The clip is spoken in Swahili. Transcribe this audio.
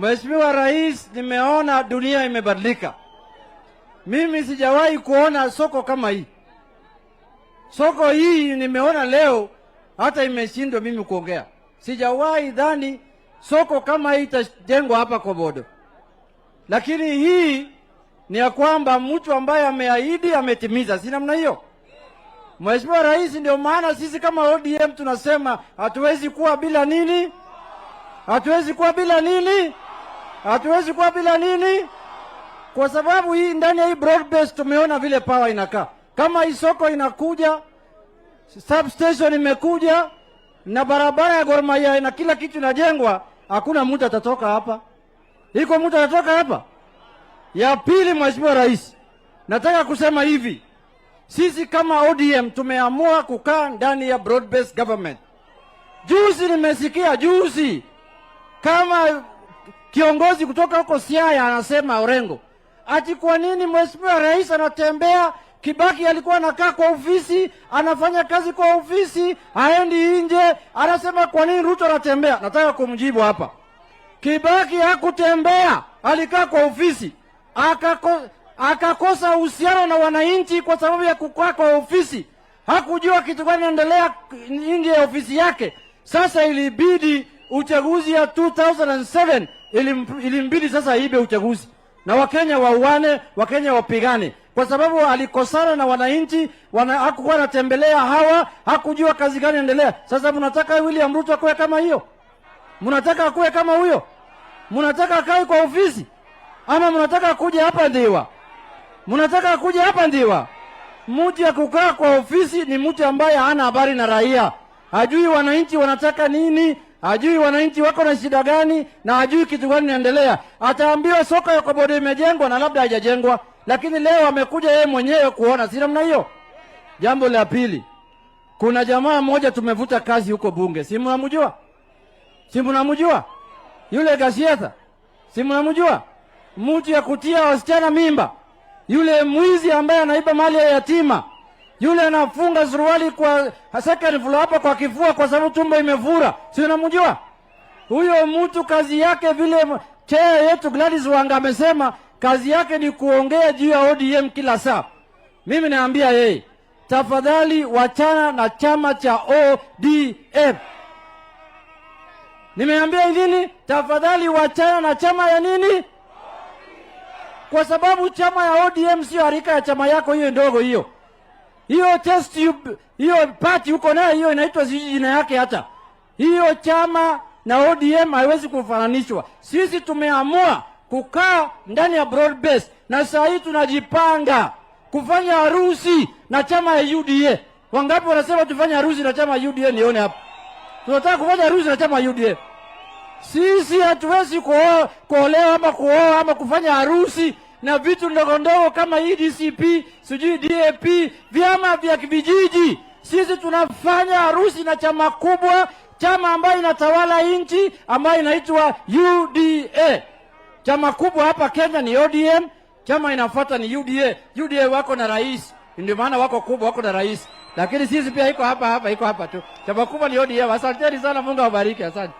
Mheshimiwa Rais, nimeona dunia imebadilika. Mimi sijawahi kuona soko kama hii. Soko hii nimeona leo hata imeshindwa mimi kuongea. Sijawahi dhani soko kama hii itajengwa hapa Kobodo. Lakini hii ni ya kwamba mtu ambaye ameahidi ametimiza. Si namna hiyo? Mheshimiwa Rais, ndio maana sisi kama ODM tunasema hatuwezi kuwa bila nini? Hatuwezi kuwa bila nini? Hatuwezi kuwa bila nini? Kwa sababu hii ndani ya hii broad base tumeona vile power inakaa. Kama hii soko inakuja, substation imekuja, na barabara ya Gor Mahia na kila kitu inajengwa, hakuna mtu atatoka hapa. Iko mtu atatoka hapa? Ya pili, Mheshimiwa Rais, nataka kusema hivi. Sisi kama ODM tumeamua kukaa ndani ya broad based government. Juzi nimesikia kama kiongozi kutoka huko Siaya anasema Orengo, ati kwa nini Mheshimiwa Rais anatembea? Kibaki alikuwa anakaa kwa ofisi, anafanya kazi kwa ofisi, haendi nje. Anasema kwa nini Ruto anatembea? Nataka kumjibu hapa. Kibaki hakutembea, alikaa kwa ofisi. Akakosa uhusiano na wananchi kwa sababu ya kukaa kwa ofisi. Hakujua kitu gani inaendelea nje ya ofisi yake. Sasa ilibidi uchaguzi ya 2007 ilimbidi sasa ibe uchaguzi. Na Wakenya wauane, Wakenya wapigane. Kwa sababu alikosana na wananchi, hakuwa anatembelea hawa, hakujua kazi gani inaendelea. Sasa mnataka William Ruto akuwe kama hiyo? Mnataka akuwe kama huyo? Mnataka akae kwa ofisi? Ama mnataka kuja hapa Ndiwa? Mnataka kuja hapa Ndiwa? Mtu ya kukaa kwa ofisi ni mtu ambaye hana habari na raia. Hajui wananchi wanataka nini, hajui wananchi wako na shida gani, na hajui kitu gani inaendelea. Ataambiwa soko ya Kobodo imejengwa na labda haijajengwa, lakini leo amekuja yeye mwenyewe kuona. Si namna hiyo? Jambo la pili, kuna jamaa mmoja tumevuta kazi huko bunge. Si mnamjua? Si mnamjua? Yule Gasietha. Si mnamjua? Mtu ya kutia wasichana mimba. Yule mwizi ambaye anaiba mali ya yatima. Yule anafunga suruali kwa second floor hapa kwa kifua kwa sababu tumbo imevura. Si unamjua? Huyo mtu kazi yake vile chair yetu Gladys Wanga amesema kazi yake ni kuongea juu ya ODM kila saa. Mimi naambia yeye, tafadhali wachana na chama cha ODM. Nimeambia nini? Tafadhali wachana na chama ya nini? Kwa sababu chama ya ODM sio harika ya chama yako hiyo ndogo hiyo. Hiyo test hiyo party uko nayo hiyo inaitwa jina yake hata. Hiyo chama na ODM haiwezi kufananishwa. Sisi tumeamua kukaa ndani ya broad base na saa hii tunajipanga kufanya harusi na chama ya UDA. Wangapi wanasema tufanye harusi na chama ya UDA? Nione hapa. Tunataka kufanya harusi na chama ya UDA. Sisi hatuwezi kuolewa ama kuoa ama kufanya harusi na vitu ndogo ndogo kama EDCP, sijui DAP, vyama vya vijiji. Sisi tunafanya harusi na chama kubwa, chama ambayo inatawala nchi ambayo inaitwa UDA. Chama kubwa hapa Kenya ni ODM, chama inafuata ni UDA. UDA wako na rais, ndio maana wako kubwa, wako na rais. Lakini sisi pia iko hapa tu. Chama kubwa ni ODM. Asanteni sana, Mungu awabariki. Asante.